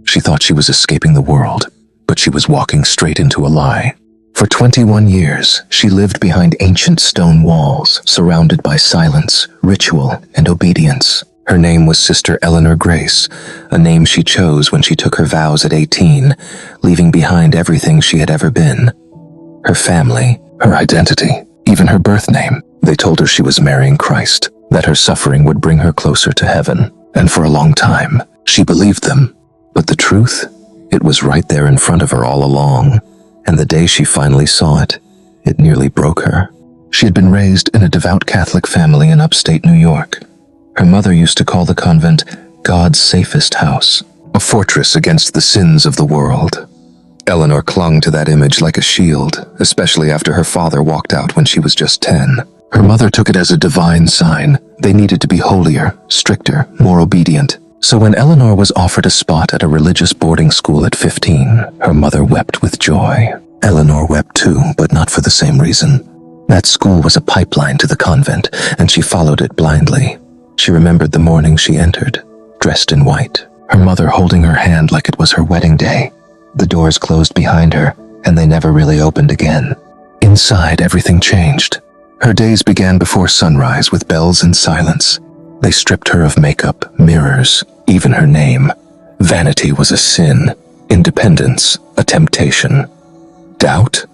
She thought she was escaping the world, but she was walking straight into a lie. For 21 years, she lived behind ancient stone walls, surrounded by silence, ritual, and obedience. Her name was Sister Eleanor Grace, a name she chose when she took her vows at 18, leaving behind everything she had ever been. Her family, her identity, even her birth name. They told her she was marrying Christ, that her suffering would bring her closer to heaven. And for a long time, she believed them. But the truth? It was right there in front of her all along. And the day she finally saw it, it nearly broke her. She had been raised in a devout Catholic family in upstate New York. Her mother used to call the convent God's safest house, a fortress against the sins of the world. Eleanor clung to that image like a shield, especially after her father walked out when she was just 10. Her mother took it as a divine sign. They needed to be holier, stricter, more obedient. So when Eleanor was offered a spot at a religious boarding school at 15, her mother wept with joy. Eleanor wept too, but not for the same reason. That school was a pipeline to the convent, and she followed it blindly. She remembered the morning she entered, dressed in white, her mother holding her hand like it was her wedding day. The doors closed behind her, and they never really opened again. Inside, everything changed. Her days began before sunrise with bells and silence. They stripped her of makeup, mirrors, even her name. Vanity was a sin, independence, a temptation. Doubt?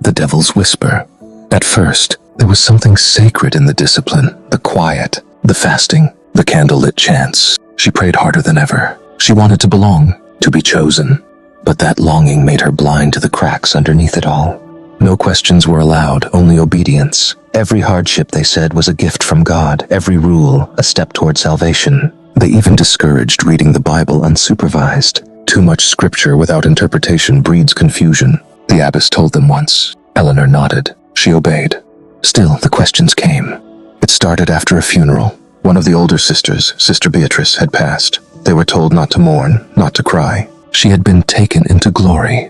The devil's whisper. At first, there was something sacred in the discipline, the quiet, the fasting, the candlelit chants. She prayed harder than ever. She wanted to belong, to be chosen. But that longing made her blind to the cracks underneath it all. No questions were allowed, only obedience. Every hardship, they said, was a gift from God, every rule, a step toward salvation. They even discouraged reading the Bible unsupervised. Too much scripture without interpretation breeds confusion, the abbess told them once. Eleanor nodded. She obeyed. Still, the questions came. It started after a funeral. One of the older sisters, Sister Beatrice, had passed. They were told not to mourn, not to cry. She had been taken into glory.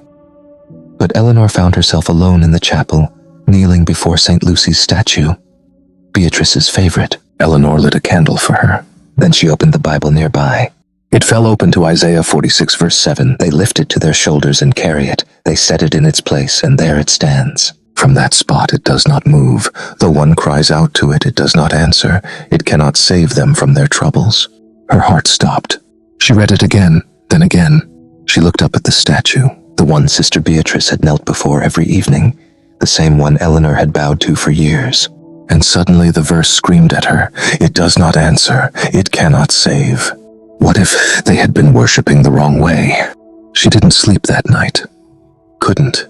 But Eleanor found herself alone in the chapel, kneeling before St. Lucy's statue. Beatrice's favorite. Eleanor lit a candle for her. Then she opened the Bible nearby. It fell open to Isaiah 46 verse 7. They lift it to their shoulders and carry it. They set it in its place, and there it stands. From that spot it does not move. Though one cries out to it, it does not answer. It cannot save them from their troubles. Her heart stopped. She read it again, then again. She looked up at the statue, the one Sister Beatrice had knelt before every evening, the same one Eleanor had bowed to for years. And suddenly the verse screamed at her, "It does not answer, it cannot save." What if they had been worshipping the wrong way? She didn't sleep that night. Couldn't.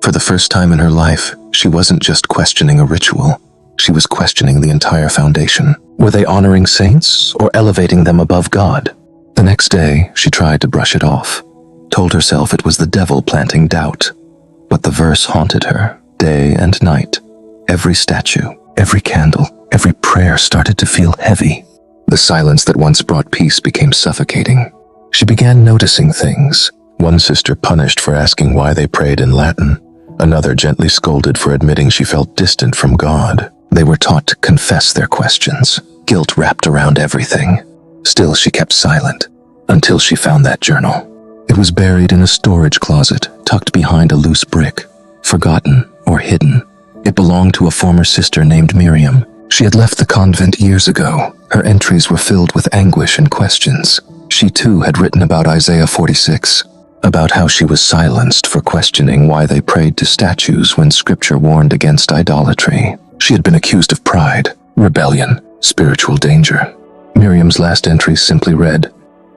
For the first time in her life, she wasn't just questioning a ritual. She was questioning the entire foundation. Were they honoring saints or elevating them above God? The next day, she tried to brush it off, told herself it was the devil planting doubt. But the verse haunted her, day and night. Every statue, every candle, every prayer started to feel heavy. The silence that once brought peace became suffocating. She began noticing things. One sister punished for asking why they prayed in Latin. Another gently scolded for admitting she felt distant from God. They were taught to confess their questions, guilt wrapped around everything. Still, she kept silent, until she found that journal. It was buried in a storage closet, tucked behind a loose brick, forgotten or hidden. It belonged to a former sister named Miriam. She had left the convent years ago. Her entries were filled with anguish and questions. She too had written about Isaiah 46, about how she was silenced for questioning why they prayed to statues when scripture warned against idolatry. She had been accused of pride, rebellion, spiritual danger. Miriam's last entry simply read,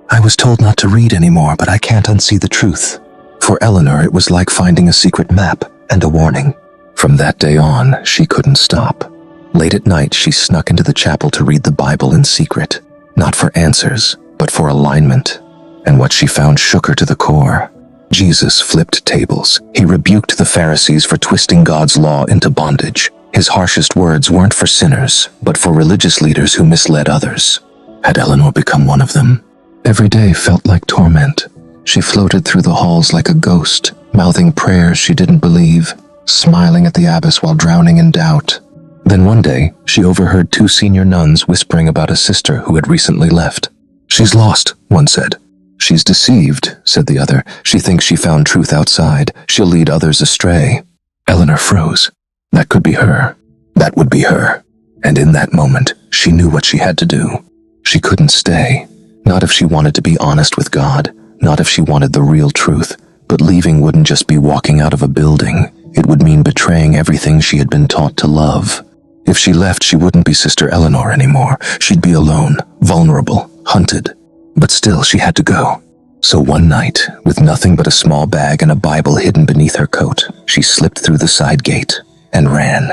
"I was told not to read anymore, but I can't unsee the truth." For Eleanor, it was like finding a secret map and a warning. From that day on, she couldn't stop. Late at night, she snuck into the chapel to read the Bible in secret, not for answers, but for alignment. And what she found shook her to the core. Jesus flipped tables. He rebuked the Pharisees for twisting God's law into bondage. His harshest words weren't for sinners, but for religious leaders who misled others. Had Eleanor become one of them? Every day felt like torment. She floated through the halls like a ghost, mouthing prayers she didn't believe, smiling at the abbess while drowning in doubt. Then one day, she overheard two senior nuns whispering about a sister who had recently left. "She's lost," one said. "She's deceived," said the other. "She thinks she found truth outside. She'll lead others astray." Eleanor froze. That could be her. That would be her. And in that moment, she knew what she had to do. She couldn't stay. Not if she wanted to be honest with God. Not if she wanted the real truth. But leaving wouldn't just be walking out of a building. It would mean betraying everything she had been taught to love. If she left, she wouldn't be Sister Eleanor anymore. She'd be alone, vulnerable, hunted. But still, she had to go. So one night, with nothing but a small bag and a Bible hidden beneath her coat, she slipped through the side gate and ran.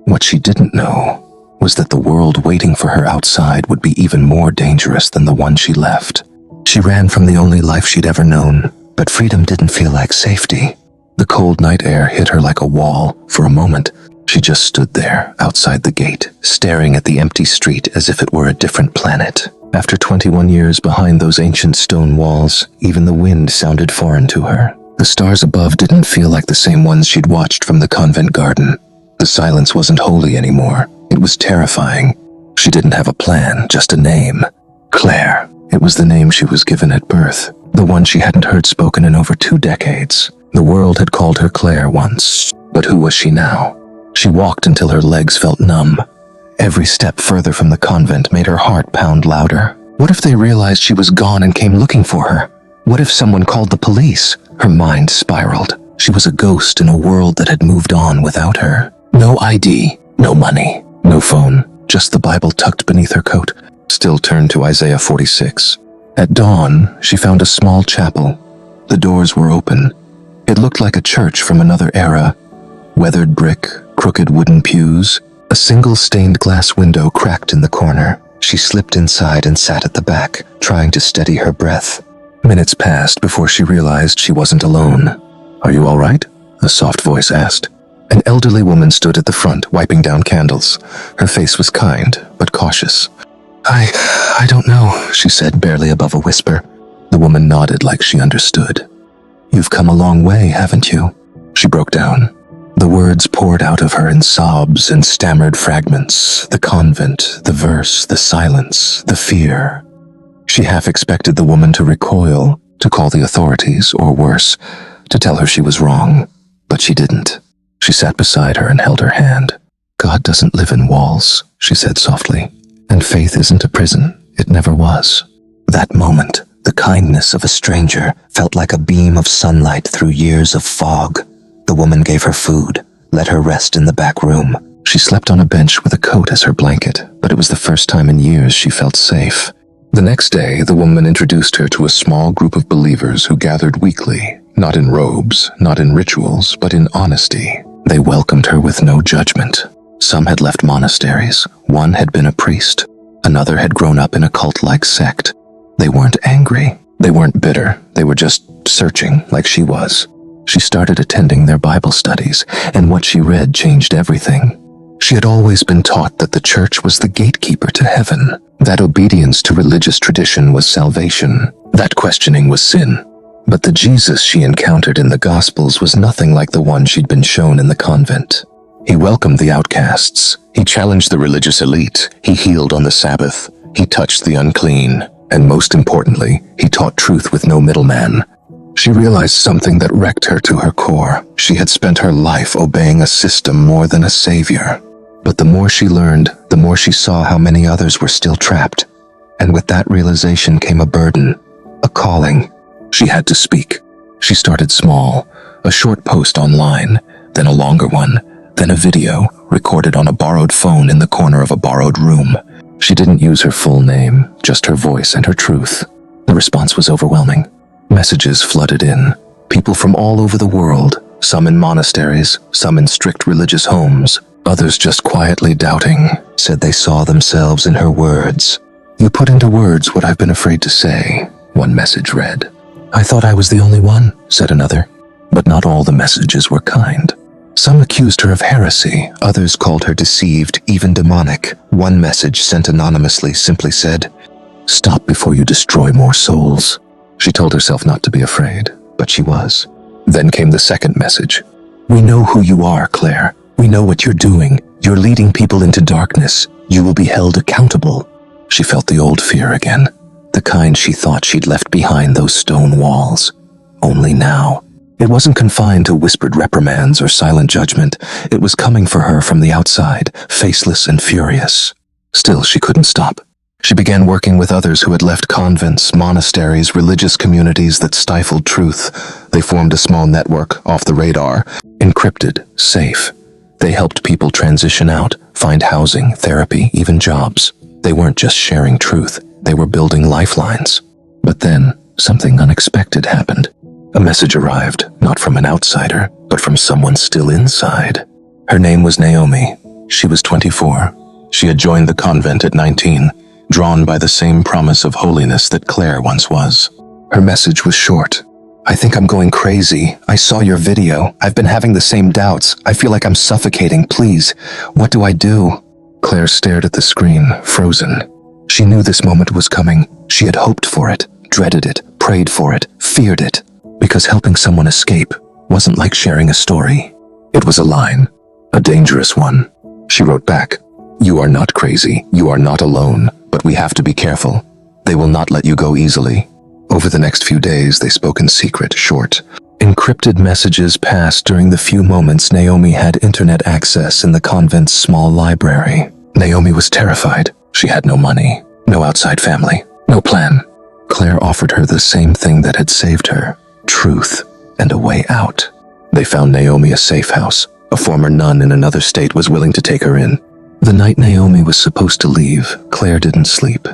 What she didn't know was that the world waiting for her outside would be even more dangerous than the one she left. She ran from the only life she'd ever known, but freedom didn't feel like safety. The cold night air hit her like a wall. For a moment, she just stood there, outside the gate, staring at the empty street as if it were a different planet. After 21 years behind those ancient stone walls, even the wind sounded foreign to her. The stars above didn't feel like the same ones she'd watched from the convent garden. The silence wasn't holy anymore. It was terrifying. She didn't have a plan, just a name. Claire. It was the name she was given at birth, the one she hadn't heard spoken in over 2 decades. The world had called her Claire once, but who was she now? She walked until her legs felt numb. Every step further from the convent made her heart pound louder. What if they realized she was gone and came looking for her? What if someone called the police? Her mind spiraled. She was a ghost in a world that had moved on without her. No ID, no money, no phone, just the Bible tucked beneath her coat, still turned to Isaiah 46. At dawn, she found a small chapel. The doors were open. It looked like a church from another era. Weathered brick, crooked wooden pews, a single stained glass window cracked in the corner. She slipped inside and sat at the back, trying to steady her breath. Minutes passed before she realized she wasn't alone. "Are you all right?" a soft voice asked. An elderly woman stood at the front, wiping down candles. Her face was kind, but cautious. I don't know," she said, barely above a whisper. The woman nodded like she understood. "You've come a long way, haven't you?" She broke down. The words poured out of her in sobs and stammered fragments. The convent, the verse, the silence, the fear. She half expected the woman to recoil, to call the authorities, or worse, to tell her she was wrong. But she didn't. She sat beside her and held her hand. "God doesn't live in walls," she said softly. "And faith isn't a prison. It never was." That moment, the kindness of a stranger felt like a beam of sunlight through years of fog. The woman gave her food, let her rest in the back room. She slept on a bench with a coat as her blanket, but it was the first time in years she felt safe. The next day, the woman introduced her to a small group of believers who gathered weekly, not in robes, not in rituals, but in honesty. They welcomed her with no judgment. Some had left monasteries. One had been a priest. Another had grown up in a cult-like sect. They weren't angry. They weren't bitter. They were just searching, like she was. She started attending their Bible studies, and what she read changed everything. She had always been taught that the church was the gatekeeper to heaven, that obedience to religious tradition was salvation, that questioning was sin. But the Jesus she encountered in the Gospels was nothing like the one she'd been shown in the convent. He welcomed the outcasts. He challenged the religious elite. He healed on the Sabbath. He touched the unclean. And most importantly, he taught truth with no middleman. She realized something that wrecked her to her core. She had spent her life obeying a system more than a savior. But the more she learned, the more she saw how many others were still trapped. And with that realization came a burden, a calling. She had to speak. She started small, a short post online, then a longer one, then a video recorded on a borrowed phone in the corner of a borrowed room. She didn't use her full name, just her voice and her truth. The response was overwhelming. Messages flooded in. People from all over the world, some in monasteries, some in strict religious homes, others just quietly doubting, said they saw themselves in her words. "You put into words what I've been afraid to say," one message read. "I thought I was the only one," said another. But not all the messages were kind. Some accused her of heresy, others called her deceived, even demonic. One message sent anonymously simply said, "Stop before you destroy more souls." She told herself not to be afraid, but she was. Then came the second message. "We know who you are, Claire. We know what you're doing. You're leading people into darkness. You will be held accountable." She felt the old fear again. the kind she thought she'd left behind those stone walls. Only now, it wasn't confined to whispered reprimands or silent judgment. It was coming for her from the outside, faceless and furious. Still, she couldn't stop. She began working with others who had left convents, monasteries, religious communities that stifled truth. They formed a small network, off the radar, encrypted, safe. They helped people transition out, find housing, therapy, even jobs. They weren't just sharing truth, they were building lifelines. But then, something unexpected happened. A message arrived, not from an outsider, but from someone still inside. Her name was Naomi. She was 24. She had joined the convent at 19, drawn by the same promise of holiness that Claire once was. Her message was short. I think I'm going crazy. I saw your video. I've been having the same doubts. I feel like I'm suffocating. Please, what do I do? Claire stared at the screen, frozen. She knew this moment was coming. She had hoped for it, dreaded it, prayed for it, feared it. Because helping someone escape wasn't like sharing a story. It was a line, a dangerous one. She wrote back, "You are not crazy. You are not alone. But we have to be careful. They will not let you go easily." Over the next few days, they spoke in secret, short. Encrypted messages passed during the few moments Naomi had internet access in the convent's small library. Naomi was terrified. She had no money, no outside family, no plan. Claire offered her the same thing that had saved her, truth and a way out. They found Naomi a safe house. A former nun in another state was willing to take her in. The night Naomi was supposed to leave, Claire didn't sleep.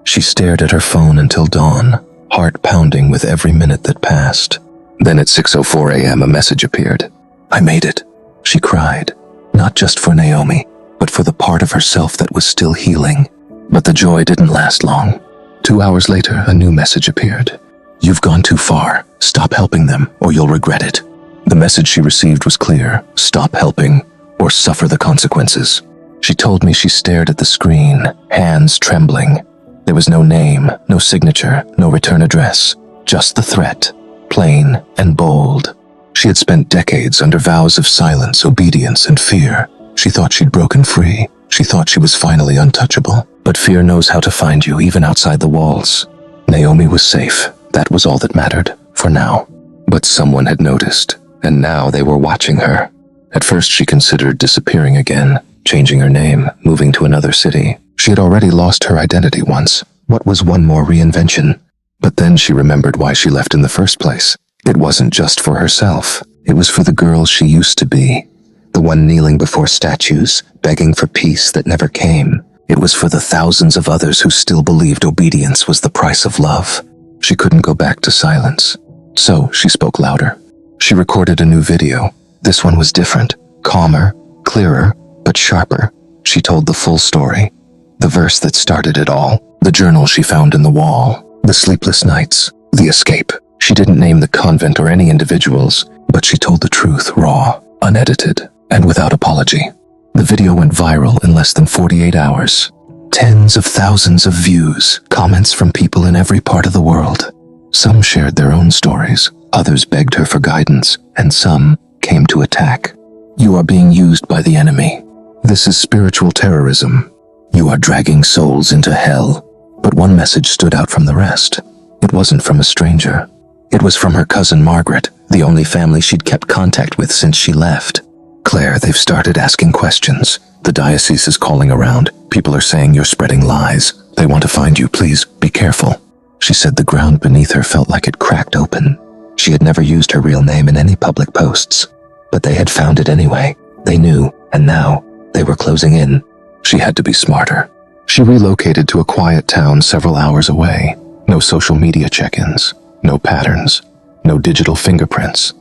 She stared at her phone until dawn, heart pounding with every minute that passed. Then at 6:04 a.m. a message appeared. "I made it," she cried, not just for Naomi, but for the part of herself that was still healing. But the joy didn't last long. 2 hours later, a new message appeared. "You've gone too far. Stop helping them, or you'll regret it." The message she received was clear. Stop helping, or suffer the consequences. She told me she stared at the screen, hands trembling. There was no name, no signature, no return address, just the threat, plain and bold. She had spent decades under vows of silence, obedience, and fear. She thought she'd broken free. She thought she was finally untouchable. But fear knows how to find you, even outside the walls. Naomi was safe. That was all that mattered, for now. But someone had noticed, and now they were watching her. At first she considered disappearing again, changing her name, moving to another city. She had already lost her identity once. What was one more reinvention? But then she remembered why she left in the first place. It wasn't just for herself. It was for the girl she used to be. The one kneeling before statues, begging for peace that never came. It was for the thousands of others who still believed obedience was the price of love. She couldn't go back to silence. So she spoke louder. She recorded a new video. This one was different, calmer, clearer, but sharper. She told the full story. The verse that started it all. The journal she found in the wall. The sleepless nights. The escape. She didn't name the convent or any individuals, but she told the truth, raw, unedited, and without apology. The video went viral in less than 48 hours. Tens of thousands of views, comments from people in every part of the world. Some shared their own stories, others begged her for guidance, and some came to attack. "You are being used by the enemy. This is spiritual terrorism. You are dragging souls into hell." But one message stood out from the rest. It wasn't from a stranger. It was from her cousin Margaret, the only family she'd kept contact with since she left. "Claire, they've started asking questions. The diocese is calling around. People are saying you're spreading lies. They want to find you. Please, be careful." She said the ground beneath her felt like it cracked open. She had never used her real name in any public posts. But they had found it anyway. They knew, and now they were closing in. She had to be smarter. She relocated to a quiet town several hours away. No social media check-ins, no patterns, no digital fingerprints.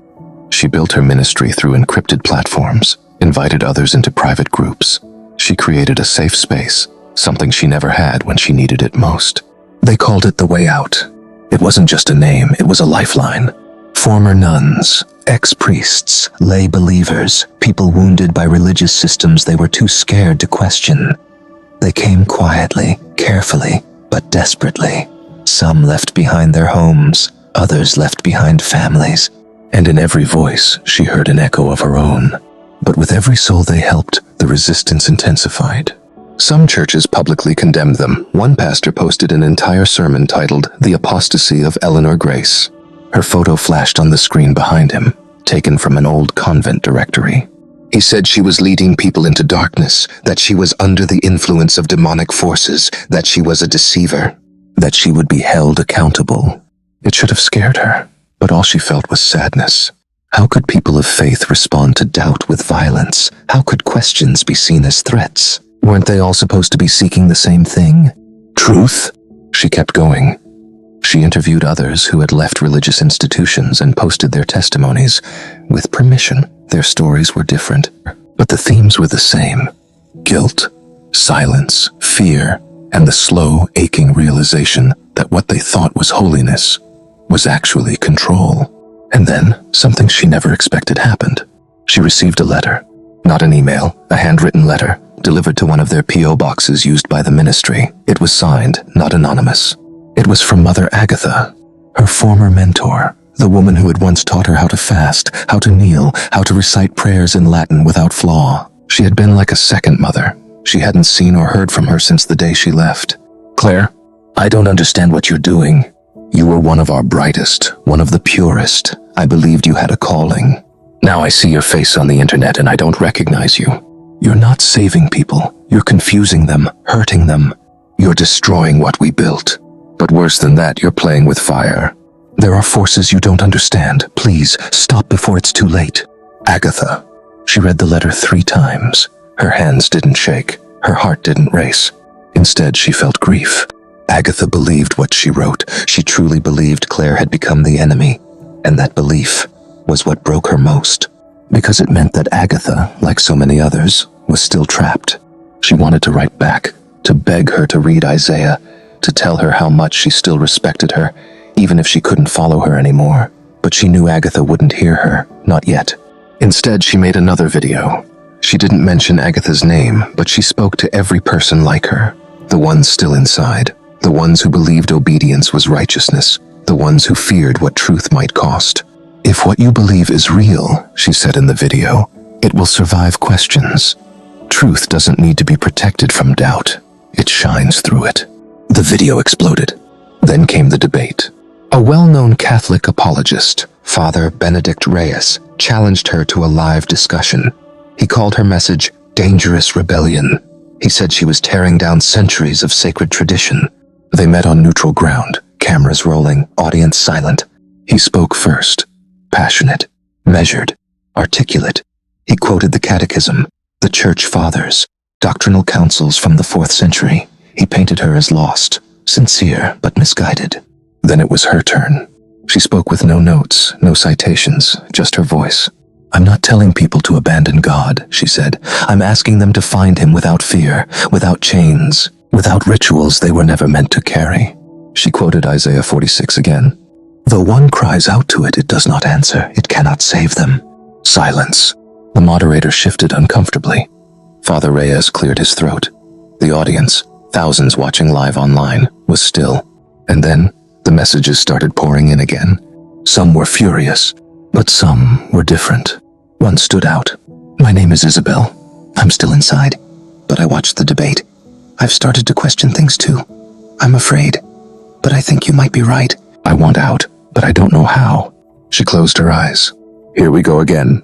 She built her ministry through encrypted platforms, invited others into private groups. She created a safe space, something she never had when she needed it most. They called it the Way Out. It wasn't just a name, it was a lifeline. Former nuns, ex-priests, lay believers, people wounded by religious systems they were too scared to question. They came quietly, carefully, but desperately. Some left behind their homes, others left behind families. And in every voice, she heard an echo of her own. But with every soul they helped, the resistance intensified. Some churches publicly condemned them. One pastor posted an entire sermon titled "The Apostasy of Eleanor Grace." Her photo flashed on the screen behind him, taken from an old convent directory. He said she was leading people into darkness, that she was under the influence of demonic forces, that she was a deceiver, that she would be held accountable. It should have scared her, but all she felt was sadness. How could people of faith respond to doubt with violence? How could questions be seen as threats? Weren't they all supposed to be seeking the same thing? Truth? She kept going. She interviewed others who had left religious institutions and posted their testimonies. With permission, their stories were different, but the themes were the same. Guilt, silence, fear, and the slow, aching realization that what they thought was holiness was actually control. And then, something she never expected happened. She received a letter. Not an email, a handwritten letter, delivered to one of their P.O. boxes used by the ministry. It was signed, not anonymous. It was from Mother Agatha, her former mentor, the woman who had once taught her how to fast, how to kneel, how to recite prayers in Latin without flaw. She had been like a second mother. She hadn't seen or heard from her since the day she left. "Claire, I don't understand what you're doing. You were one of our brightest, one of the purest. I believed you had a calling. Now I see your face on the internet and I don't recognize you. You're not saving people. You're confusing them, hurting them. You're destroying what we built. But worse than that, you're playing with fire. There are forces you don't understand. Please, stop before it's too late. Agatha." She read the letter 3 times. Her hands didn't shake. Her heart didn't race. Instead, she felt grief. Agatha believed what she wrote. She truly believed Claire had become the enemy. And that belief was what broke her most. Because it meant that Agatha, like so many others, was still trapped. She wanted to write back, to beg her to read Isaiah, to tell her how much she still respected her, even if she couldn't follow her anymore. But she knew Agatha wouldn't hear her, not yet. Instead, she made another video. She didn't mention Agatha's name, but she spoke to every person like her. The ones still inside. The ones who believed obedience was righteousness. The ones who feared what truth might cost. "If what you believe is real," she said in the video, "it will survive questions. Truth doesn't need to be protected from doubt. It shines through it." The video exploded. Then came the debate. A well-known Catholic apologist, Father Benedict Reyes, challenged her to a live discussion. He called her message dangerous rebellion. He said she was tearing down centuries of sacred tradition. They met on neutral ground, cameras rolling, audience silent. He spoke first, passionate, measured, articulate. He quoted the Catechism, the Church Fathers, doctrinal councils from the 4th century. He painted her as lost, sincere but misguided. Then it was her turn. She spoke with no notes, no citations, just her voice. "I'm not telling people to abandon God," she said. "I'm asking them to find him without fear, without chains, without rituals they were never meant to carry." She quoted Isaiah 46 again. "Though one cries out to it, it does not answer. It cannot save them." Silence. The moderator shifted uncomfortably. Father Reyes cleared his throat. The audience, thousands watching live online, was still. And then, the messages started pouring in again. Some were furious, but some were different. One stood out. "My name is Isabel. I'm still inside, but I watched the debate. I've started to question things too. I'm afraid, but I think you might be right. I want out, but I don't know how." She closed her eyes. "Here we go again.